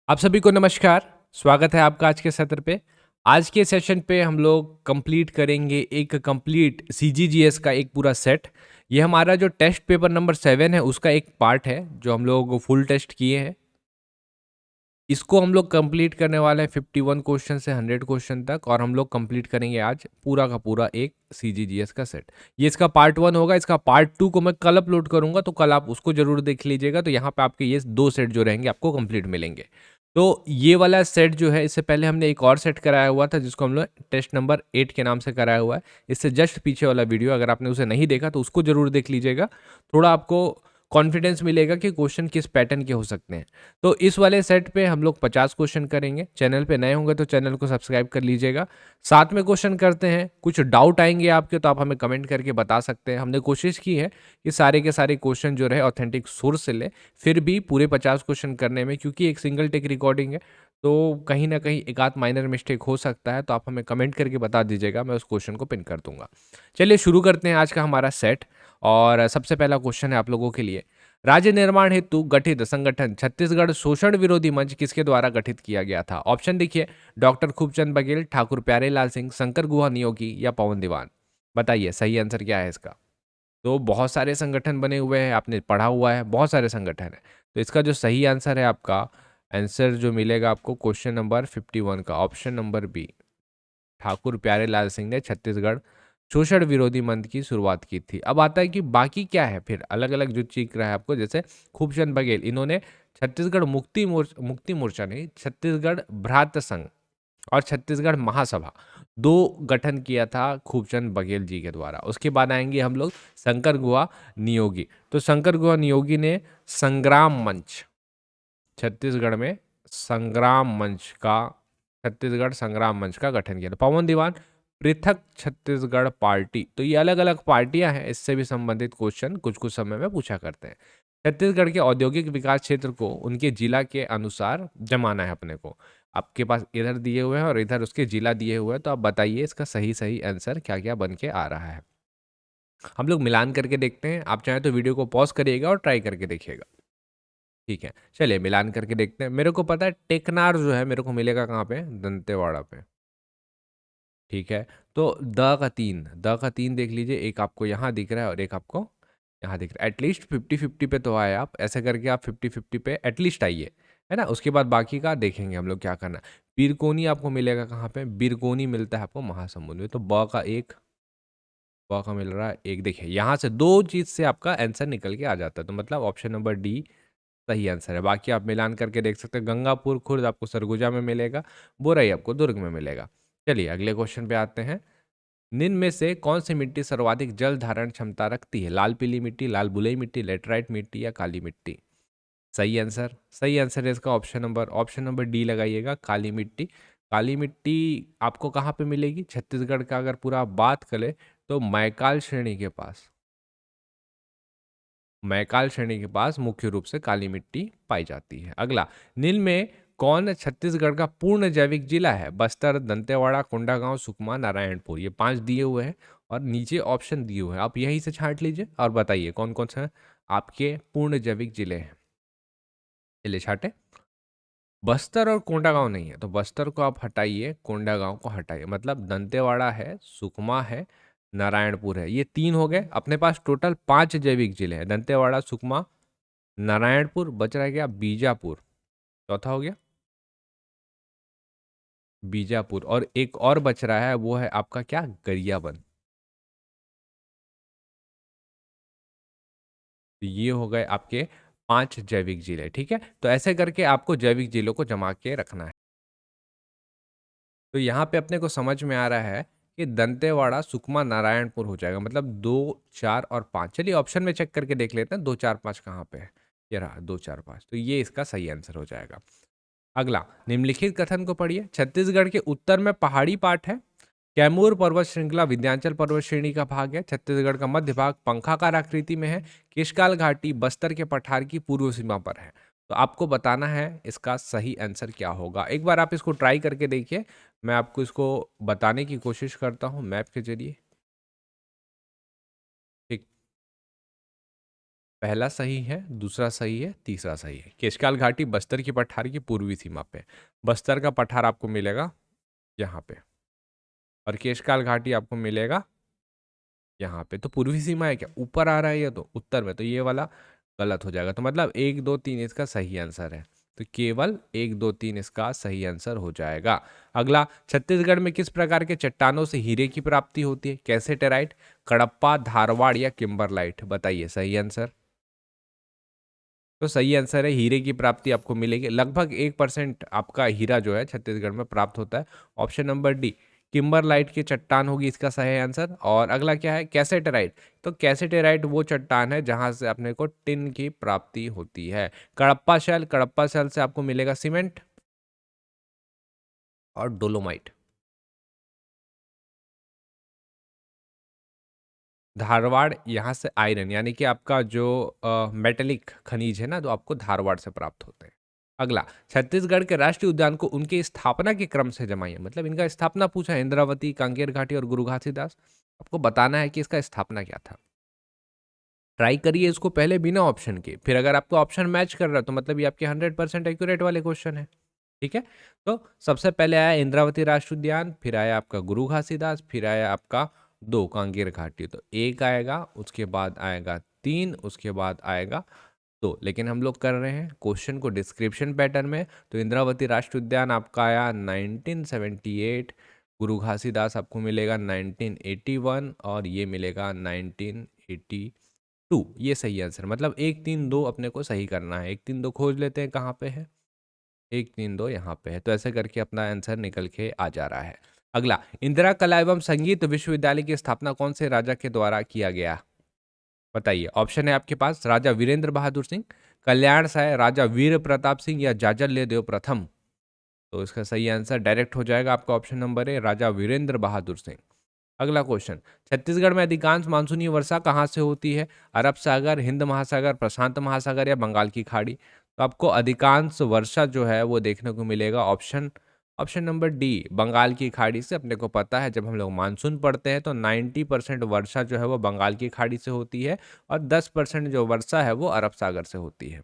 आप सभी को नमस्कार। स्वागत है आपका आज के सत्र पे। आज के सेशन पे हम लोग कंप्लीट करेंगे एक कंप्लीट सीजीजीएस का एक पूरा सेट। ये हमारा जो टेस्ट पेपर नंबर 7 है उसका एक पार्ट है जो हम लोग फुल टेस्ट किए हैं। इसको हम लोग कंप्लीट करने वाले हैं 51 क्वेश्चन से 100 क्वेश्चन तक, और हम लोग कंप्लीट करेंगे आज पूरा का पूरा एक सीजीजीएस का सेट। ये इसका पार्ट 1 होगा। इसका पार्ट 2 को मैं कल अपलोड करूंगा, तो कल आप उसको जरूर देख लीजिएगा। तो यहाँ पे आपके ये 2 सेट जो रहेंगे आपको कंप्लीट मिलेंगे। तो ये वाला सेट जो है, इससे पहले हमने एक और सेट कराया हुआ था जिसको हम लोग टेस्ट नंबर 8 के नाम से कराया हुआ है। इससे जस्ट पीछे वाला वीडियो अगर आपने उसे नहीं देखा तो उसको जरूर देख लीजिएगा। थोड़ा आपको कॉन्फिडेंस मिलेगा कि क्वेश्चन किस पैटर्न के हो सकते हैं। तो इस वाले सेट पे हम लोग 50 क्वेश्चन करेंगे। चैनल पे नए होंगे तो चैनल को सब्सक्राइब कर लीजिएगा। साथ में क्वेश्चन करते हैं, कुछ डाउट आएंगे आपके तो आप हमें कमेंट करके बता सकते हैं। हमने कोशिश की है कि सारे के सारे क्वेश्चन जो रहे ऑथेंटिक सोर्स से ले, फिर भी पूरे 50 क्वेश्चन करने में, क्योंकि एक सिंगल टेक रिकॉर्डिंग है तो कहीं ना कहीं एक आध माइनर मिस्टेक हो सकता है। तो आप हमें कमेंट करके बता दीजिएगा, मैं उस क्वेश्चन को पिन कर दूंगा। चलिए शुरू करते हैं आज का हमारा सेट। और सबसे पहला क्वेश्चन है आप लोगों के लिए। राज्य निर्माण हेतु गठित संगठन छत्तीसगढ़ शोषण विरोधी मंच किसके द्वारा गठित किया गया था? ऑप्शन देखिए, डॉक्टर खूबचंद बघेल, ठाकुर प्यारेलाल सिंह, शंकर गुहा नियोगी या पवन दीवान। बताइए सही आंसर क्या है इसका। तो बहुत सारे संगठन बने हुए हैं, आपने पढ़ा हुआ है, बहुत सारे संगठन है। तो इसका जो सही आंसर है, आपका आंसर जो मिलेगा आपको क्वेश्चन नंबर 51 का option number B, Thakur Pyarelal Singh ने छत्तीसगढ़ शोषण विरोधी मंच की शुरुआत की थी। अब आता है कि बाकी क्या है, फिर अलग अलग जो चीज रहा है आपको, जैसे खूबचंद बघेल, इन्होंने छत्तीसगढ़ मुक्ति मोर्चा नहीं, छत्तीसगढ़ भ्रात संघ और छत्तीसगढ़ महासभा, दो गठन किया था खूबचंद बघेल जी के द्वारा। उसके बाद आएंगे हम लोग शंकर गुहा नियोगी। तो शंकर गुहा नियोगी ने संग्राम मंच, छत्तीसगढ़ में संग्राम मंच का छत्तीसगढ़ संग्राम मंच का गठन किया था। पवन दीवान पृथक छत्तीसगढ़ पार्टी। तो ये अलग अलग पार्टियां हैं, इससे भी संबंधित क्वेश्चन कुछ कुछ समय में पूछा करते हैं। छत्तीसगढ़ के औद्योगिक विकास क्षेत्र को उनके जिला के अनुसार जमाना है अपने को। आपके पास इधर दिए हुए हैं और इधर उसके जिला दिए हुए हैं, तो आप बताइए इसका सही सही आंसर क्या क्या बन के आ रहा है। हम लोग मिलान करके देखते हैं। आप चाहें तो वीडियो को पॉज करिएगा और ट्राई करके देखिएगा। ठीक है, चलिए मिलान करके देखते हैं। मेरे को पता है टेकनार जो है मेरे को मिलेगा कहाँ पे, दंतेवाड़ा पे। ठीक है, तो द का तीन देख लीजिए, एक आपको यहाँ दिख रहा है और एक आपको यहाँ दिख रहा है। एटलीस्ट 50-50 पे तो आए आप, ऐसे करके आप 50-50 पे एटलीस्ट आइए, है ना। उसके बाद बाकी का देखेंगे हम लोग क्या करना है। बिरकोनी आपको मिलेगा कहाँ पे, बिरकोनी मिलता है आपको महासमुंद में। तो ब का मिल रहा है एक। देखिए यहाँ से दो चीज से आपका आंसर निकल के आ जाता है, तो मतलब ऑप्शन नंबर डी सही आंसर है। बाकी आप मिलान करके देख सकते हैं। गंगापुर खुर्द आपको सरगुजा में मिलेगा, बोरई आपको दुर्ग में मिलेगा। चलिए अगले क्वेश्चन पे आते हैं। निम्न में से कौन सी मिट्टी सर्वाधिक जल धारण क्षमता रखती है? लाल पीली मिट्टी, लाल बुलई मिट्टी, लेटराइट मिट्टी या काली मिट्टी? सही आंसर है इसका ऑप्शन नंबर डी लगाइएगा, काली मिट्टी। काली मिट्टी आपको कहाँ पे मिलेगी? छत्तीसगढ़ का अगर पूरा आप बात करें तो मैकाल श्रेणी के पास मुख्य रूप से काली मिट्टी पाई जाती है। अगला, निम्न में कौन छत्तीसगढ़ का पूर्ण जैविक जिला है? बस्तर, दंतेवाड़ा, कोंडागांव, सुकमा, नारायणपुर। ये 5 दिए हुए हैं और नीचे ऑप्शन दिए हुए हैं, आप यहीं से छांट लीजिए और बताइए कौन कौन सा आपके पूर्ण जैविक जिले हैं। चलिए छाटे। बस्तर और कोंडागांव नहीं है, तो बस्तर को आप हटाइए, कोंडागांव को हटाइए, मतलब दंतेवाड़ा है, सुकमा है, नारायणपुर है। ये 3 हो गए। अपने पास टोटल 5 जैविक जिले हैं, दंतेवाड़ा, सुकमा, नारायणपुर, बच रह गया बीजापुर। चौथा हो गया बीजापुर, और एक और बच रहा है, वो है आपका क्या, गरियाबंद। तो ये हो गए आपके 5 जैविक जिले। ठीक है, तो ऐसे करके आपको जैविक जिलों को जमा के रखना है। तो यहाँ पे अपने को समझ में आ रहा है कि दंतेवाड़ा, सुकमा, नारायणपुर हो जाएगा, मतलब 2, 4 और 5। चलिए ऑप्शन में चेक करके देख लेते हैं 2, 4, 5 कहाँ पे है। ये रहा 2, 4, 5, तो ये इसका सही आंसर हो जाएगा। अगला, निम्नलिखित कथन को पढ़िए। छत्तीसगढ़ के उत्तर में पहाड़ी पाट है, कैमूर पर्वत श्रृंखला विंध्याचल पर्वत श्रेणी का भाग है, छत्तीसगढ़ का मध्य भाग पंखाकार आकृति में है, केशकाल घाटी बस्तर के पठार की पूर्व सीमा पर है। तो आपको बताना है इसका सही आंसर क्या होगा। एक बार आप इसको ट्राई करके देखिए, मैं आपको इसको बताने की कोशिश करता हूँ मैप के जरिए। ठीक, पहला सही है, दूसरा सही है, तीसरा सही है। केशकाल घाटी बस्तर की पठार की पूर्वी सीमा पे, बस्तर का पठार आपको मिलेगा यहाँ पे, और केशकाल घाटी आपको मिलेगा यहाँ पे। तो पूर्वी सीमा है क्या, ऊपर आ रहा है ये, तो उत्तर में, तो ये वाला गलत हो जाएगा। तो मतलब 1 2 3 इसका सही आंसर है, तो केवल 1 2 3 इसका सही आंसर हो जाएगा। अगला, छत्तीसगढ़ में किस प्रकार के चट्टानों से हीरे की प्राप्ति होती है? कैसेटेराइट, कडप्पा, धारवाड़ या किम्बरलाइट? बताइए सही आंसर। तो सही आंसर है, हीरे की प्राप्ति आपको मिलेगी। लगभग 1% आपका हीरा जो है छत्तीसगढ़ में प्राप्त होता है। ऑप्शन नंबर डी, किम्बरलाइट की चट्टान होगी इसका सही आंसर। और अगला क्या है, कैसेटेराइट। तो कैसेटेराइट वो चट्टान है जहां से अपने को टिन की प्राप्ति होती है। कडप्पा शैल, कडप्पा शैल से आपको मिलेगा सीमेंट और डोलोमाइट। धारवाड़, यहाँ से आयरन यानी कि आपका जो मेटेलिक खनिज है ना, तो आपको धारवाड़ से प्राप्त होते हैं। अगला, छत्तीसगढ़ के राष्ट्रीय उद्यान को उनके स्थापना के क्रम से जमाइए। मतलब इनका स्थापना पूछा है, इंद्रावती, कांकेर घाटी और गुरु घासीदास। आपको बताना है कि इसका स्थापना क्या था। ट्राई करिए इसको पहले बिना ऑप्शन के, फिर अगर आपको ऑप्शन मैच कर रहा है तो मतलब ये आपके 100% एक्यूरेट वाले क्वेश्चन है। ठीक है, तो सबसे पहले आया इंद्रावती राष्ट्रीय उद्यान, फिर आया आपका गुरु घासीदास, फिर आया आपका 2 कांगेर घाटी। तो 1 आएगा, उसके बाद आएगा 3, उसके बाद आएगा 2। लेकिन हम लोग कर रहे हैं क्वेश्चन को डिस्क्रिप्शन पैटर्न में। तो इंद्रावती राष्ट्रीय उद्यान आपका आया 1978, गुरु घासीदास आपको मिलेगा 1981 और ये मिलेगा 1982। ये सही आंसर, मतलब 1 3 2 अपने को सही करना है। 1 3 2 खोज लेते हैं कहाँ पे है, 1 3 2 यहाँ पे है। तो ऐसे करके अपना आंसर निकल के आ जा रहा है। अगला, इंदिरा कला एवं संगीत विश्वविद्यालय की स्थापना कौन से राजा के द्वारा किया गया? बताइए। ऑप्शन है आपके पास, राजा वीरेंद्र बहादुर सिंह, कल्याण साय, राजा वीर प्रताप सिंह या जाजल्य देव प्रथम। तो इसका सही आंसर डायरेक्ट हो जाएगा आपका ऑप्शन नंबर ए, राजा वीरेंद्र बहादुर सिंह। अगला क्वेश्चन, छत्तीसगढ़ में अधिकांश मानसूनी वर्षा कहाँ से होती है? अरब सागर, हिंद महासागर, प्रशांत महासागर या बंगाल की खाड़ी? तो आपको अधिकांश वर्षा जो है वो देखने को मिलेगा option option number D, Bengal की खाड़ी से। अपने को पता है जब हम लोग मानसून पढ़ते हैं तो 90% वर्षा जो है वो बंगाल की खाड़ी से होती है, और 10% जो वर्षा है वो अरब सागर से होती है।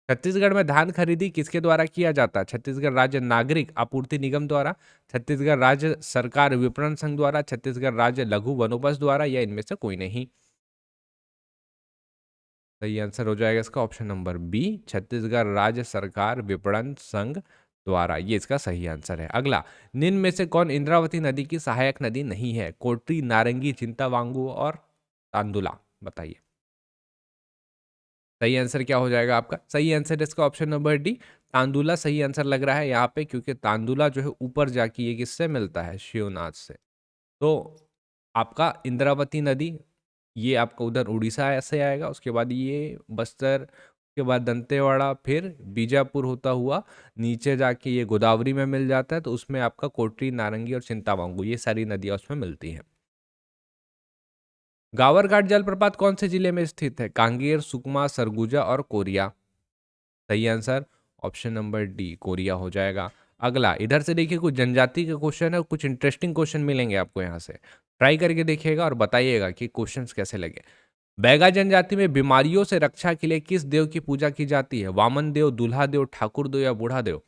छत्तीसगढ़ में धान खरीदी किसके द्वारा किया जाता है? छत्तीसगढ़ राज्य नागरिक आपूर्ति निगम द्वारा, छत्तीसगढ़ राज्य सरकार विपणन संघ द्वारा, छत्तीसगढ़ राज्य लघु वनोपज द्वारा या इनमें से कोई नहीं? सही आंसर हो जाएगा इसका ऑप्शन नंबर बी, छत्तीसगढ़ राज्य सरकार विपणन संघ द्वारा। ये इसका सही आंसर है। अगला, निम्न में से कौन इंद्रावती नदी की सहायक नदी नहीं है? कोटरी, नारंगी, चिंतावांगू और तांदुला? बताइए सही आंसर क्या हो जाएगा आपका। सही आंसर इसका ऑप्शन नंबर डी, तांदुला सही आंसर लग रहा है यहाँ पे, क्योंकि तांदुला जो है ऊपर जाके ये किससे मिलता है? शिवनाथ से। तो आपका इंद्रावती नदी ये आपका उधर उड़ीसा से आएगा, उसके बाद ये बस्तर, उसके बाद दंतेवाड़ा, फिर बीजापुर होता हुआ नीचे जाके ये गोदावरी में मिल जाता है। तो उसमें आपका कोटरी, नारंगी और चिंतावांगू ये सारी नदियाँ उसमें मिलती हैं। गावरघाट जलप्रपात कौन से जिले में स्थित है? कांगेर, सुकमा, सरगुजा और कोरिया? सही answer option number D, Korea हो जाएगा। अगला, इधर से देखिए कुछ जनजाति के क्वेश्चन है, कुछ इंटरेस्टिंग क्वेश्चन मिलेंगे आपको यहाँ से। ट्राई करके देखिएगा और बताइएगा कि क्वेश्चंस कैसे लगे। बैगा जनजाति में बीमारियों से रक्षा के लिए किस देव की पूजा की जाती है? वामन देव, दूल्हा देव, ठाकुर देव या बूढ़ा देव?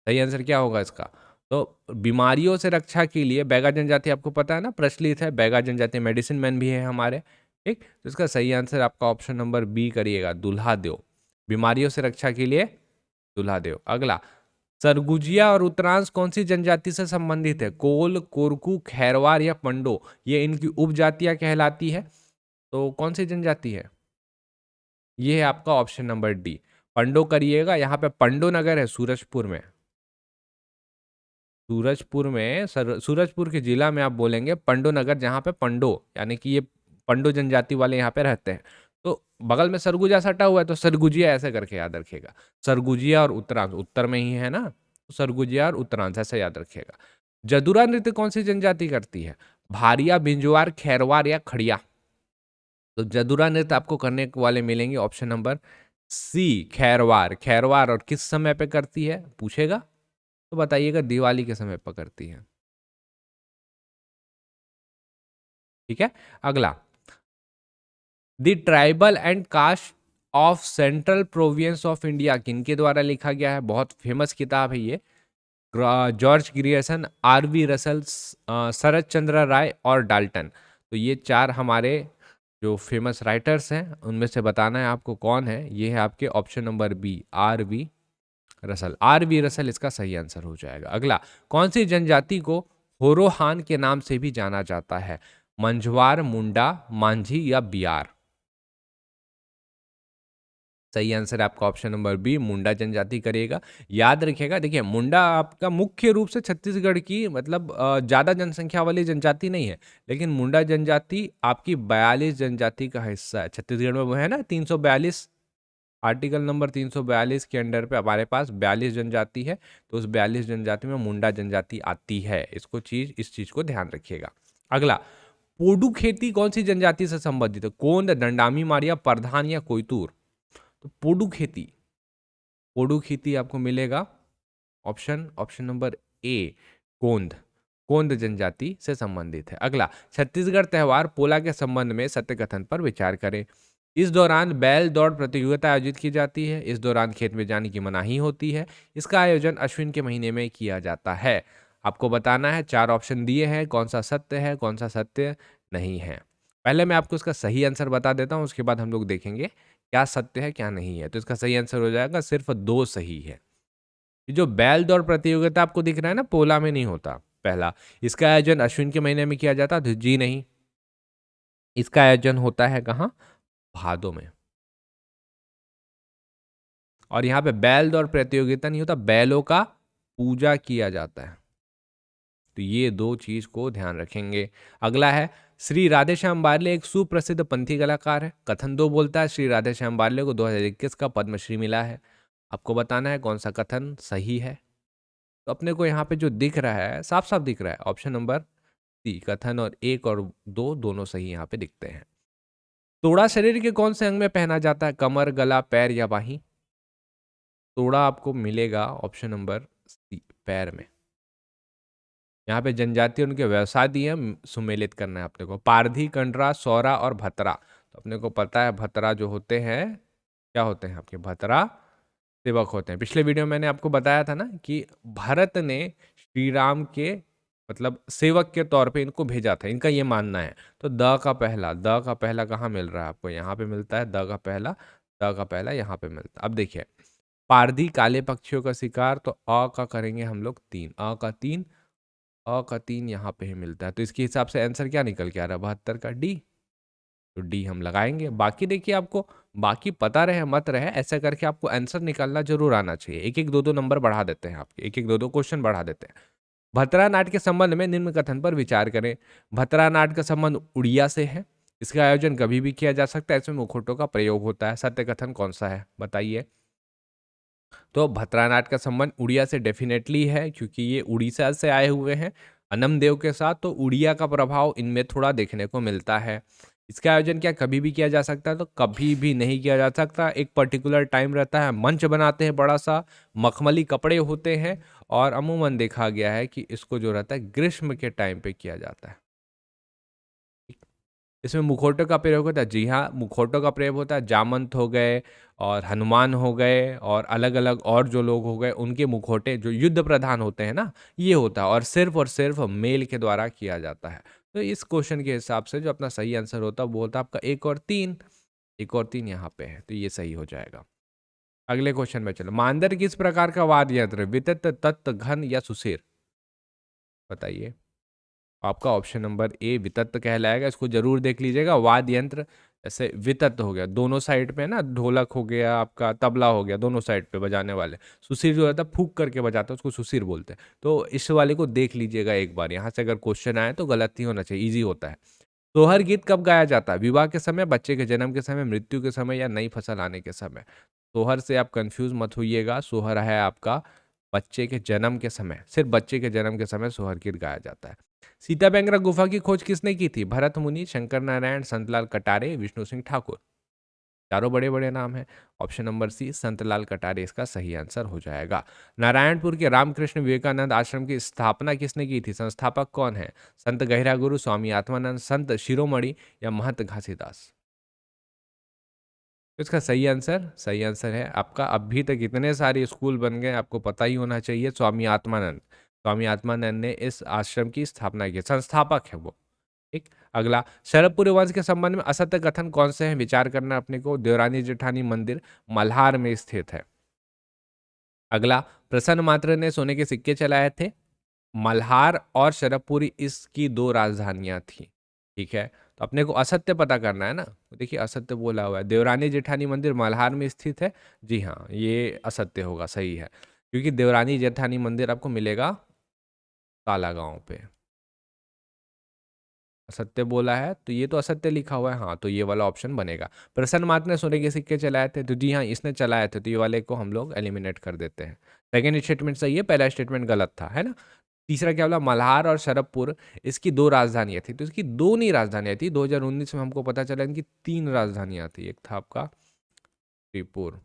सही आंसर क्या होगा इसका? तो बीमारियों से रक्षा के लिए बैगा जनजाति आपको पता है ना, प्रचलित है। बैगा जनजाति मेडिसिन मैन भी है हमारे। ठीक, तो इसका सही आंसर आपका ऑप्शन नंबर बी करिएगा, दूल्हा देव। बीमारियों से रक्षा के लिए दूल्हा देव। अगला, सरगुजिया और उत्तरांश कौन सी जनजाति से संबंधित है? कोल, कोरकू, खैरवार या पंडो? ये इनकी उपजातियां कहलाती है। तो कौन सी जनजाति है? ये है आपका ऑप्शन नंबर डी, पंडो करिएगा। यहाँ पे पंडो नगर है सूरजपुर में। सूरजपुर में सूरजपुर के जिला में आप बोलेंगे पंडो नगर, जहाँ पे पंडो यानी कि ये पंडो जनजाति वाले यहाँ पे रहते हैं। तो बगल में सरगुजा सटा हुआ है, तो सरगुजिया ऐसे करके याद रखिएगा। सरगुजिया और उत्तरांश उत्तर में ही है ना, तो सरगुजिया और उत्तरांश ऐसे याद रखिएगा। जदुरा नृत्य कौन सी जनजाति करती है? भारिया, बिंजवार, खैरवार या खड़िया? तो जदुरा नृत्य आपको करने वाले मिलेंगे option number C, Khairwar. Khairwar और किस समय पे करती है पूछेगा तो बताइएगा, दिवाली के समय पर करती है। ठीक है। अगला, the tribal and caste of central province of India किनके द्वारा लिखा गया है? बहुत फेमस किताब है ये। George Grierson, RV. रसल, शरद चंद्र राय और डाल्टन। तो ये चार हमारे जो फेमस राइटर्स हैं उनमें से बताना है आपको कौन है। ये है आपके option number B, R V. Russell. R V. Russell इसका सही आंसर हो जाएगा। अगला, कौन सी जनजाति को होरोहान के नाम से भी जाना जाता है? मंझवार, मुंडा, मांझी या बियार? सही आंसर है आपका ऑप्शन नंबर बी, मुंडा जनजाति करेगा। याद रखिएगा, देखिए मुंडा आपका मुख्य रूप से छत्तीसगढ़ की मतलब ज़्यादा जनसंख्या वाली जनजाति नहीं है, लेकिन मुंडा जनजाति आपकी 42 जनजाति का हिस्सा है। छत्तीसगढ़ में वो है ना 342, आर्टिकल नंबर 342 के अंडर पे हमारे पास 42 जनजाति है, तो उस 42 जनजाति में मुंडा जनजाति आती है। इस चीज़ को ध्यान रखिएगा। अगला, पोडू खेती कौन सी जनजाति से संबंधित है? कोंद, दंडामी मारिया, परधान या कोयतूर? तो पोडू खेती आपको मिलेगा ऑप्शन नंबर ए, कोंद। कोंद जनजाति से संबंधित है। अगला, छत्तीसगढ़ त्योहार पोला के संबंध में सत्य कथन पर विचार करें। इस दौरान बैल दौड़ प्रतियोगिता आयोजित की जाती है। इस दौरान खेत में जाने की मनाही होती है। इसका आयोजन अश्विन के महीने में किया जाता है। आपको बताना है, चार ऑप्शन दिए हैं, कौन सा सत्य है, कौन सा सत्य नहीं है। पहले मैं आपको इसका सही आंसर बता देता हूं, उसके बाद हम लोग देखेंगे क्या सत्य है क्या नहीं है। तो इसका सही आंसर हो जाएगा सिर्फ दो सही है। ये जो बैल दौड़ प्रतियोगिता आपको दिख रहा है ना, पोला में नहीं होता। पहला, इसका आयोजन अश्विन के महीने में किया जाता है? जी नहीं, इसका आयोजन होता है कहाँ? भादों में। और यहाँ पे बैल दौड़ प्रतियोगिता नहीं होता, बैलों का पूजा किया जाता है। तो ये दो चीज को ध्यान रखेंगे। अगला है, श्री राधेश्याम बारले एक सुप्रसिद्ध पंथी कलाकार है। कथन दो बोलता है श्री राधेश्याम बारले को 2021 का पद्मश्री मिला है। आपको बताना है कौन सा कथन सही है। तो अपने को यहाँ पे जो दिख रहा है, साफ साफ दिख रहा है, ऑप्शन नंबर सी, कथन और एक और दो दोनों सही यहाँ पे दिखते हैं। तोड़ा शरीर के कौन से अंग में पहना जाता है? कमर, गला, पैर या बाहीं? तोड़ा आपको मिलेगा ऑप्शन नंबर सी, पैर में। यहाँ पे जनजाति उनके व्यवसाय दिए सुमेलित करना है अपने को। पारधी, कंडरा, सौरा और भतरा। तो अपने को पता है भतरा जो होते हैं, क्या होते हैं आपके? भतरा सेवक होते हैं। पिछले वीडियो में मैंने आपको बताया था ना कि भरत ने श्री राम के मतलब सेवक के तौर पे इनको भेजा था, इनका ये मानना है। तो द का पहला कहाँ मिल रहा है आपको? यहाँ पे मिलता है द का पहला यहाँ पे मिलता है। अब देखिए, पारधी काले पक्षियों का शिकार, तो अ का करेंगे हम लोग तीन, अ का तीन यहाँ पे ही मिलता है। तो इसके हिसाब से आंसर क्या निकल के आ रहा है? 72 का डी। तो डी हम लगाएंगे। बाकी देखिए, आपको बाकी पता रहे मत रहे, ऐसा करके आपको आंसर निकालना जरूर आना चाहिए। एक एक दो दो नंबर बढ़ा देते हैं आपके, एक एक दो दो क्वेश्चन बढ़ा देते हैं। भतरा नाट के संबंध में निम्न कथन पर विचार करें। भतरा नाट का संबंध उड़िया से है। इसका आयोजन कभी भी किया जा सकता है। इसमें मुखौटों का प्रयोग होता है। सत्य कथन कौन सा है बताइए? तो भतरानाट का संबंध उड़िया से डेफिनेटली है, क्योंकि ये उड़ीसा से आए हुए हैं अनम देव के साथ, तो उड़िया का प्रभाव इनमें थोड़ा देखने को मिलता है। इसका आयोजन क्या कभी भी किया जा सकता है? तो कभी भी नहीं किया जा सकता। एक पर्टिकुलर टाइम रहता है, मंच बनाते हैं बड़ा सा, मखमली कपड़े होते हैं, और अमूमन देखा गया है कि इसको जो रहता है ग्रीष्म के टाइम पे किया जाता है। इसमें मुखौटों का प्रयोग होता है। जी हाँ, मुखौटों का प्रयोग होता है। जामंत हो गए और हनुमान हो गए और अलग अलग और जो लोग हो गए, उनके मुखौटे जो युद्ध प्रधान होते हैं ना, ये होता है, और सिर्फ मेल के द्वारा किया जाता है। तो इस क्वेश्चन के हिसाब से जो अपना सही आंसर होता है वो होता है आपका एक और तीन। एक और तीन यहाँ पे है, तो ये सही हो जाएगा। अगले क्वेश्चन में चलो। मांदर किस प्रकार का वाद्य यंत्र? वितत, तत्, घन या सुषेर? बताइए। आपका ऑप्शन नंबर ए वितत कहलाएगा। इसको जरूर देख लीजिएगा। वाद्य यंत्र जैसे वितत हो गया, दोनों साइड पे ना, ढोलक हो गया, आपका तबला हो गया, दोनों साइड पे बजाने वाले। सुसीर जो रहता है फूक करके बजाता है, उसको सुसीर बोलते हैं। तो इस वाले को देख लीजिएगा एक बार, यहाँ से अगर क्वेश्चन आए तो गलत नहीं होना चाहिए, ईजी होता है। सोहर गीत कब गाया जाता है? विवाह के समय, बच्चे के जन्म के समय, मृत्यु के समय या नई फसल आने के समय? सोहर से आप कंफ्यूज मत होइएगा। सोहर है आपका बच्चे के जन्म के समय, सिर्फ बच्चे के जन्म के समय सोहर गीत गाया जाता है। सीता बेंगरा गुफा की खोज किसने की थी? भरत मुनि, शंकर नारायण, संतलाल कटारे, विष्णु सिंह ठाकुर? चारों बड़े बड़े नाम हैं। Option number C, Santlal Katare इसका सही आंसर हो जाएगा। नारायणपुर के रामकृष्ण विवेकानंद आश्रम की स्थापना किसने की थी? संस्थापक कौन है? संत गहिरा गुरु, स्वामी आत्मानंद, संत शिरोमणि या महंत घासीदास? तो इसका सही आंसर है आपका, अभी तक इतने सारे स्कूल बन गए, आपको पता ही होना चाहिए, स्वामी आत्मानंद ने इस आश्रम की स्थापना की, संस्थापक है वो। ठीक। अगला, शरभपुर वंश के संबंध में असत्य कथन कौन से हैं, विचार करना अपने को। देवरानी जेठानी मंदिर मल्हार में स्थित है। अगला, प्रसन्न मात्र ने सोने के सिक्के चलाए थे। मल्हार और शरभपुरी इसकी दो राजधानियां थी। ठीक है, तो अपने को असत्य पता करना है ना। तो देखिए असत्य बोला हुआ है, देवरानी जेठानी मंदिर मल्हार में स्थित है। जी हाँ, ये असत्य होगा, सही है, क्योंकि देवरानी जेठानी मंदिर आपको मिलेगा काला गांव पे। असत्य बोला है तो ये तो असत्य लिखा हुआ है, हाँ, तो ये वाला ऑप्शन बनेगा। प्रसन्न मात्र ने सोने के सिक्के चलाए थे, तो जी हाँ, इसने चलाए थे, तो ये वाले को हम लोग एलिमिनेट कर देते हैं। सेकेंड स्टेटमेंट सही है, पहला स्टेटमेंट गलत था, है ना। तीसरा क्या बोला, मल्हार और शरभपुर इसकी दो राजधानियां थी, तो इसकी दो नहीं राजधानियां थी। 2019 में हमको पता चला इनकी तीन राजधानियां थी, एक था आपका त्रिपुर,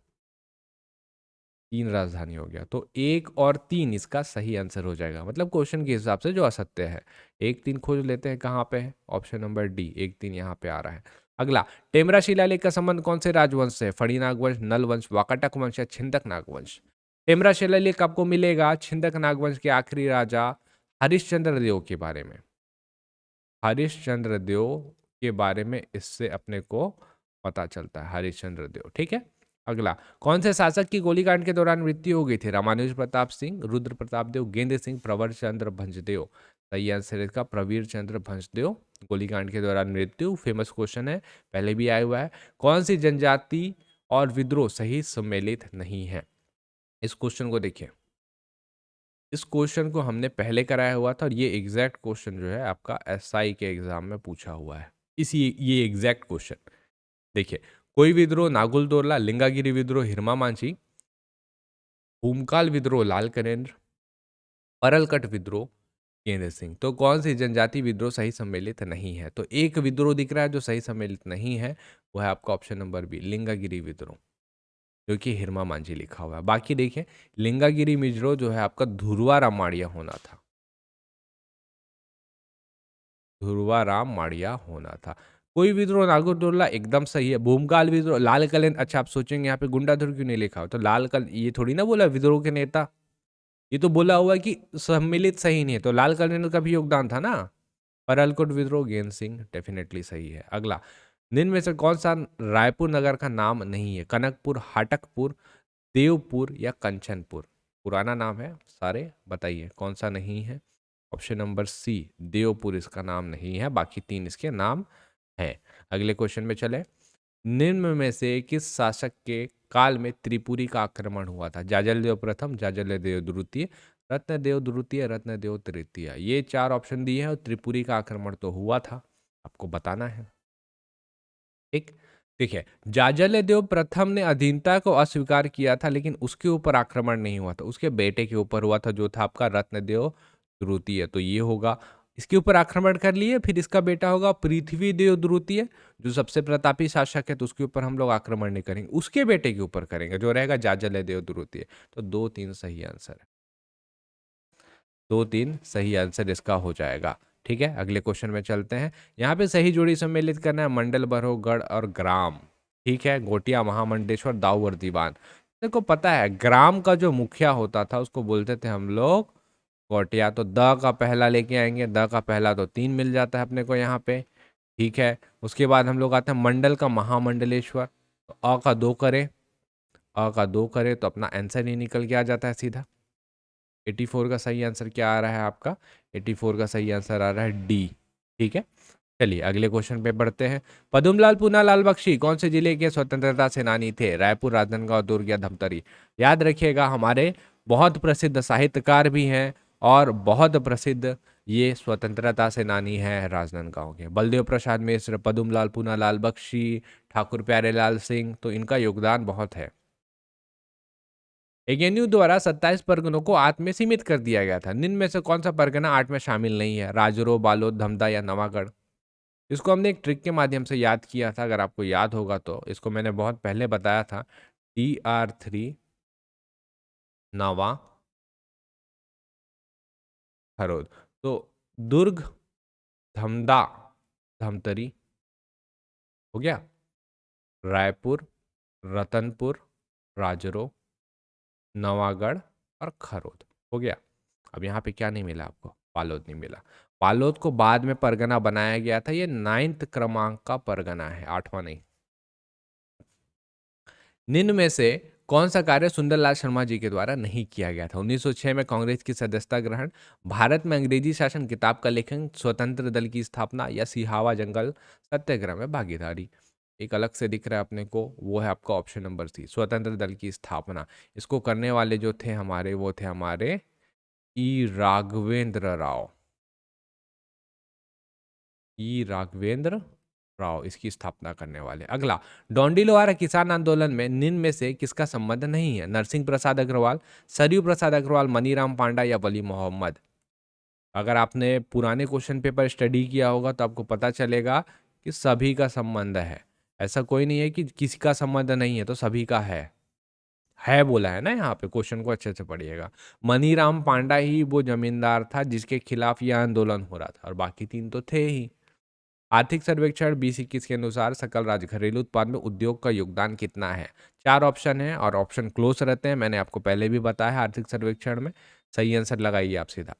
तीन राजधानी हो गया, तो एक और तीन इसका सही आंसर हो जाएगा, मतलब क्वेश्चन के हिसाब से जो असत्य है। एक तीन खोज लेते हैं, कहाँ पे है, ऑप्शन नंबर डी, एक तीन यहाँ पे आ रहा है। अगला, टेमरा शिलालेख का संबंध कौन से राजवंश से, फड़ी नागवंश, नल वंश, वाकाटक वंश या छिंदक नागवंश। टेमरा शिलालेख आपको मिलेगा छिंदक नागवंश के आखिरी राजा हरिश्चंद्र देव के बारे में। हरिश्चंद्र देव के बारे में इससे अपने को पता चलता है, हरिश्चंद्र देव। ठीक है। अगला, कौन से शासक की गोलीकांड के दौरान मृत्यु हो गई थी, रामानुज प्रताप सिंह, रुद्र प्रताप देव, गेंद सिंह, प्रवर चंद्र भंजदेव। सही आंसर इसका प्रवीर चंद्र भंजदेव, गोलीकांड के दौरान मृत्यु। फेमस क्वेश्चन है, पहले भी आया हुआ है। कौन सी जनजाति और विद्रोह सही सम्मिलित नहीं है। इस क्वेश्चन को देखिए, इस क्वेश्चन को हमने पहले कराया हुआ था, और ये एग्जैक्ट क्वेश्चन जो है आपका एसआई के एग्जाम में पूछा हुआ है, इसी ये एग्जैक्ट क्वेश्चन देखिए। कोई विद्रोह नागुल दोरला, लिंगागिरी विद्रोह हिरमा मांझी, भूमकाल विद्रोह लाल कनेन्द्र, परलकट विद्रोह केंद्र सिंह। तो कौन सी जनजाति विद्रोह सही सम्मिलित नहीं है, तो एक विद्रोह दिख रहा है जो सही सम्मिलित नहीं है, वो है आपका ऑप्शन नंबर बी, लिंगागिरी विद्रोह, जो कि हिरमा मांझी लिखा हुआ है। बाकी देखिए, लिंगागिरी विद्रोह जो है आपका धुरवा राम माड़िया होना था, ध्रुवा राम माड़िया होना था। कोई विद्रोह नागरदोला एकदम सही है। भूमकाल विद्रोह लाल कलेन, अच्छा आप सोचेंगे यहाँ पे गुंडाधुर क्यों नहीं लिखा हो, तो लाल कल ये थोड़ी ना बोला विद्रोह के नेता, ये तो बोला हुआ कि सम्मिलित सही नहीं है, तो लाल कलेन का भी योगदान था ना। परलकोट विद्रोह गेंद सिंह डेफिनेटली सही है। अगला, निम्न में से कौन सा रायपुर नगर का नाम नहीं है, कनकपुर, हाटकपुर, देवपुर या कंचनपुर। पुराना नाम है सारे, बताइए कौन सा नहीं है। ऑप्शन नंबर सी, देवपुर इसका नाम नहीं है, बाकी तीन इसके नाम हैं। अगले क्वेश्चन में चले, निम्न में से किस शासक के काल में त्रिपुरी का आक्रमण हुआ था, जाजलदेव प्रथम, जाजलदेव द्वितीय, रत्नदेव द्वितीय, रत्नदेव तृतीय। ये चार ऑप्शन दिए हैं, और त्रिपुरी का आक्रमण तो हुआ था, आपको बताना है। ठीक, देखिए, जाजलदेव प्रथम ने अधीनता को अस्वीकार किया था, लेकिन उसके ऊपर आक्रमण नहीं हुआ था, उसके बेटे के ऊपर हुआ था, जो था आपका रत्नदेव द्वितीय। तो ये होगा, इसके ऊपर आक्रमण कर लिए, फिर इसका बेटा होगा पृथ्वीदेव द्वितीय, जो सबसे प्रतापी शासक है, तो उसके ऊपर हम लोग आक्रमण नहीं करेंगे, उसके बेटे के ऊपर करेंगे, जो रहेगा जाजलदेव द्वितीय। तो दो तीन सही आंसर है, दो तीन सही आंसर इसका हो जाएगा। ठीक है, अगले क्वेश्चन में चलते हैं। यहाँ पे सही जोड़ी सम्मिलित करना है, मंडल, बरहोगढ़ और ग्राम। ठीक है, गोटिया, महामंडेश्वर, दाऊवर दीवान। देखो पता है, ग्राम का जो मुखिया होता था उसको बोलते थे हम लोग गोटिया। तो द का पहला लेके आएंगे, द का पहला तो तीन मिल जाता है अपने को यहाँ पे। ठीक है, उसके बाद हम लोग आते हैं मंडल का महामंडलेश्वर, तो अ का दो करे, अ का दो करे तो अपना आंसर ही निकल के आ जाता है सीधा। 84 का सही आंसर क्या आ रहा है आपका, 84 का सही आंसर आ रहा है डी। ठीक है, चलिए अगले क्वेश्चन पे बढ़ते हैं। पदुमलाल पूनालाल बख्शी कौन से जिले के स्वतंत्रता सेनानी थे, रायपुर, राजनांदगांव, दुर्ग या धमतरी। याद रखिएगा, हमारे बहुत प्रसिद्ध साहित्यकार भी हैं, और बहुत प्रसिद्ध ये स्वतंत्रता सेनानी है राजनांदगांव के। बलदेव प्रसाद मिश्र, पदुमलाल पूनालाल बख्शी, ठाकुर प्यारेलाल सिंह, तो इनका योगदान बहुत है। एएनयू द्वारा 27 परगनों को आठ में सीमित कर दिया गया था, निम्न में से कौन सा परगना आठ में शामिल नहीं है, राजौरी, बालोद, धमधा या नवागढ़। इसको हमने एक ट्रिक के माध्यम से याद किया था, अगर आपको याद होगा तो इसको मैंने बहुत पहले बताया था। TR3 नवा हरोद, तो दुर्ग, धमधा, धमतरी हो गया, रायपुर, रतनपुर, राजरो, नवागढ़ और खरोद। हो गया। अब यहाँ पे क्या नहीं मिला आपको? पालोद नहीं मिला। पालोद को बाद में परगना बनाया गया था, ये 9th क्रमांक का परगना है, 8वां नहीं। निम्न में से कौन सा कार्य सुंदरलाल शर्मा जी के द्वारा नहीं किया गया था? 1906 में कांग्रेस की सदस्यता ग्रहण, भारत में अंग्रेजी शासन किताब का लेखन, स्वतंत्र दल की स्थापना या सिहावा जंगल सत्याग्रह में भागीदारी। एक अलग से दिख रहा है अपने को, वो है आपका ऑप्शन नंबर सी, स्वतंत्र दल की स्थापना। इसको करने वाले जो थे हमारे, वो थे हमारे ई राघवेंद्र राव। ई राघवेंद्र राव इसकी स्थापना करने वाले। अगला, डोंडी-लोहारा किसान आंदोलन में निम्न में से किसका संबंध नहीं है? नरसिंह प्रसाद अग्रवाल, सरयू प्रसाद अग्रवाल, मनीराम पांडा या वली मोहम्मद। अगर आपने पुराने क्वेश्चन पेपर स्टडी किया होगा तो आपको पता चलेगा कि सभी का संबंध है। ऐसा कोई नहीं है कि किसी का संबंध नहीं है, तो सभी का है बोला है ना यहाँ पे, क्वेश्चन को अच्छे से पढ़िएगा। मनीराम पांडा ही वो जमींदार था जिसके खिलाफ यह आंदोलन हो रहा था, और बाकी तीन तो थे ही। आर्थिक सर्वेक्षण 2021 के अनुसार सकल राज्य घरेलू उत्पाद में उद्योग का योगदान कितना है? 4 ऑप्शन है और ऑप्शन क्लोज रहते हैं, मैंने आपको पहले भी बताया आर्थिक सर्वेक्षण में। सही आंसर लगाइए आप सीधा।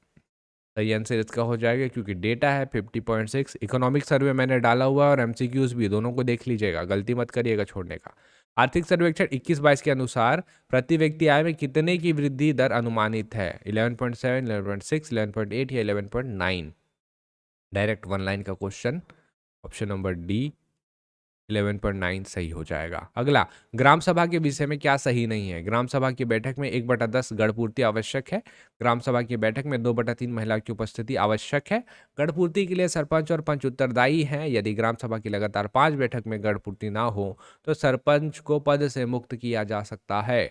सही आंसर इसका हो जाएगा क्योंकि डेटा है 50.6। इकोनॉमिक सर्वे मैंने डाला हुआ है और एमसीक्यूज भी, दोनों को देख लीजिएगा, गलती मत करिएगा छोड़ने का। आर्थिक सर्वेक्षण 21-22 के अनुसार प्रति व्यक्ति आय में कितने की वृद्धि दर अनुमानित है? 11.7, 11.6, 11.8 या 11.9? डायरेक्ट वन लाइन का क्वेश्चन, ऑप्शन नंबर डी 11.9 सही हो जाएगा। अगला, ग्राम सभा के विषय में क्या सही नहीं है? ग्राम सभा की बैठक में 1/10 गढ़पूर्ति आवश्यक है। ग्राम सभा की बैठक में 2/3 महिला की उपस्थिति आवश्यक है। गढ़पूर्ति के लिए सरपंच और पंच उत्तरदायी हैं। यदि ग्राम सभा की लगातार 5 बैठक में गढ़पूर्ति ना हो तो सरपंच को पद से मुक्त किया जा सकता है।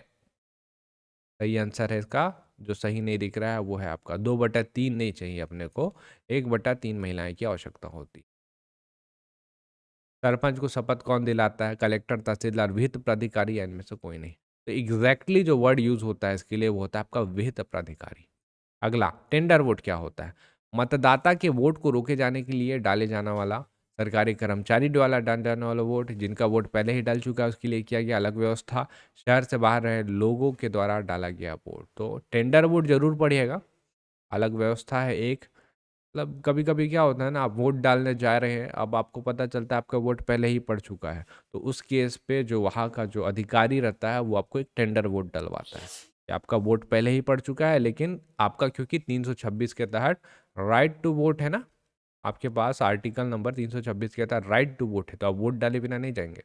सही आंसर है इसका। जो सही नहीं दिख रहा है वो है आपका 2/3 नहीं चाहिए अपने को, 1/3 महिलाएं की आवश्यकता होती। सरपंच को शपथ कौन दिलाता है? कलेक्टर, तहसीलदार, विहित प्राधिकारी या इनमें से कोई नहीं। तो एग्जैक्टली जो वर्ड यूज होता है इसके लिए वो होता है आपका विहित प्राधिकारी। अगला, टेंडर वोट क्या होता है? मतदाता के वोट को रोके जाने के लिए डाले जाने वाला, सरकारी कर्मचारी द्वारा डाले जाने वाला वोट, जिनका वोट पहले ही डाल चुका है उसके लिए किया गया अलग व्यवस्था, शहर से बाहर रहे लोगों के द्वारा डाला गया वोट। तो टेंडर वोट जरूर पड़ेगा, अलग व्यवस्था है एक। मतलब कभी कभी क्या होता है ना, आप वोट डालने जा रहे हैं, अब आपको पता चलता है आपका वोट पहले ही पड़ चुका है, तो उस केस पे जो वहाँ का जो अधिकारी रहता है वो आपको एक टेंडर वोट डलवाता है कि आपका वोट पहले ही पड़ चुका है, लेकिन आपका क्योंकि 326 के तहत राइट टू वोट है ना, आपके पास आर्टिकल नंबर 326 के तहत राइट टू वोट है, तो आप वोट डाले बिना नहीं जाएंगे,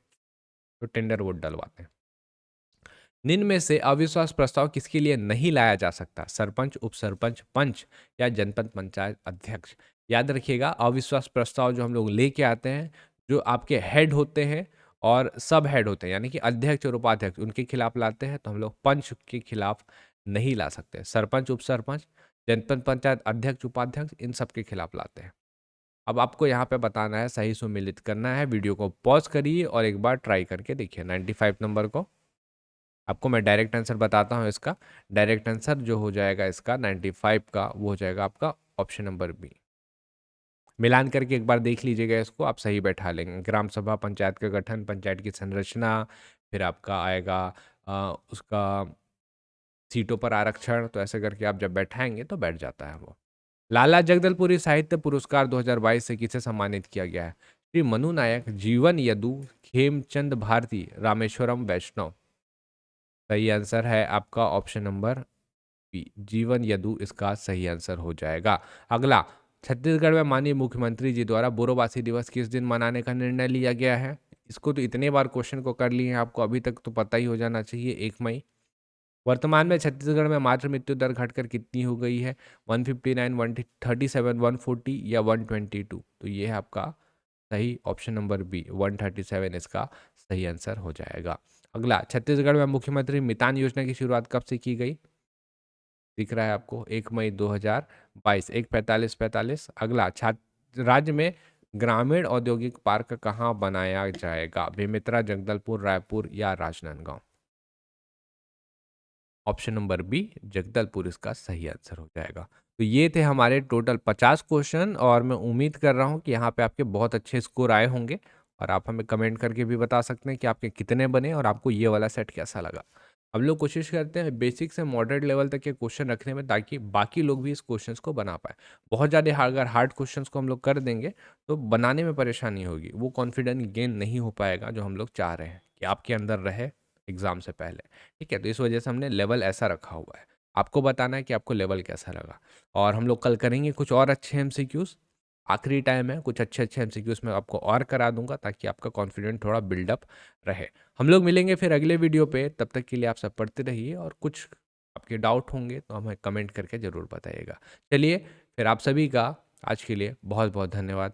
तो टेंडर वोट डलवाते हैं। निम्न में से अविश्वास प्रस्ताव किसके लिए नहीं लाया जा सकता? सरपंच, उप सरपंच, पंच या जनपद पंचायत अध्यक्ष। याद रखिएगा, अविश्वास प्रस्ताव जो हम लोग लेके आते हैं, जो आपके हेड होते हैं और सब हेड होते हैं, यानी कि अध्यक्ष और उपाध्यक्ष, उनके खिलाफ लाते हैं, तो हम लोग पंच के खिलाफ नहीं ला सकते। सरपंच, उप सरपंच, जनपद पंचायत अध्यक्ष, उपाध्यक्ष, इन सब के खिलाफ लाते हैं। अब आपको यहाँ पे बताना है, सही सुमेलित करना है। वीडियो को पॉज करिए और एक बार ट्राई करके देखिए 95 नंबर को। आपको मैं डायरेक्ट आंसर बताता हूँ इसका। डायरेक्ट आंसर जो हो जाएगा इसका 95 का, वो हो जाएगा आपका ऑप्शन नंबर बी। मिलान करके एक बार देख लीजिएगा इसको, आप सही बैठा लेंगे। ग्राम सभा, पंचायत का गठन, पंचायत की संरचना, फिर आपका आएगा उसका सीटों पर आरक्षण, तो ऐसे करके आप जब बैठाएंगे तो बैठ जाता है वो। लाला जगदलपुरी साहित्य पुरस्कार 2022 से किसे सम्मानित किया गया है? श्री मनु नायक, जीवन यदु, खेमचंद भारती, रामेश्वरम वैष्णव। सही आंसर है आपका ऑप्शन नंबर बी, जीवन यदु इसका सही आंसर हो जाएगा। अगला, छत्तीसगढ़ में माननीय मुख्यमंत्री जी द्वारा बोरोबासी दिवस किस दिन मनाने का निर्णय लिया गया है? इसको तो इतने बार क्वेश्चन को कर लिए हैं, आपको अभी तक तो पता ही हो जाना चाहिए, 1 मई। वर्तमान में छत्तीसगढ़ में मातृ मृत्यु दर घटकर कितनी हो गई है? 159, 137, 140 या 122? तो ये है आपका सही ऑप्शन नंबर बी, 137 इसका सही आंसर हो जाएगा। अगला, छत्तीसगढ़ में मुख्यमंत्री मितान योजना की शुरुआत कब से की गई? दिख रहा है आपको 1 मई 2022, 1:45:45। अगला, छात्र राज्य में ग्रामीण औद्योगिक पार्क कहाँ बनाया जाएगा? बेमेतरा, जगदलपुर, रायपुर या Rajnandgaon? Option number B, Jagdalpur इसका सही आंसर हो जाएगा। तो ये थे हमारे टोटल 50 क्वेश्चन और मैं उम्मीद कर रहा हूँ कि यहाँ पे आपके बहुत अच्छे स्कोर आए होंगे और आप हमें कमेंट करके भी बता सकते हैं कि आपके कितने बने और आपको ये वाला सेट कैसा लगा। हम लोग कोशिश करते हैं बेसिक से मॉडरेट लेवल तक के क्वेश्चन रखने में, ताकि बाकी लोग भी इस क्वेश्चंस को बना पाए। बहुत ज़्यादा अगर हार्ड क्वेश्चंस को हम लोग कर देंगे तो बनाने में परेशानी होगी, वो कॉन्फिडेंस गेन नहीं हो पाएगा जो हम लोग चाह रहे हैं कि आपके अंदर रहे एग्ज़ाम से पहले। ठीक है, तो इस वजह से हमने लेवल ऐसा रखा हुआ है। आपको बताना है कि आपको लेवल कैसा लगा। और हम लोग कल करेंगे कुछ और अच्छे एमसीक्यूज़। आखिरी टाइम है, कुछ अच्छे-अच्छे एमसीक्यूज़ मैं आपको और करा दूँगा, ताकि आपका कॉन्फिडेंट थोड़ा बिल्डअप रहे। हम लोग मिलेंगे फिर अगले वीडियो पे, तब तक के लिए आप सब पढ़ते रहिए, और कुछ आपके डाउट होंगे तो हमें कमेंट करके ज़रूर बताइएगा। चलिए, फिर आप सभी का आज के लिए बहुत-बहुत धन्यवाद।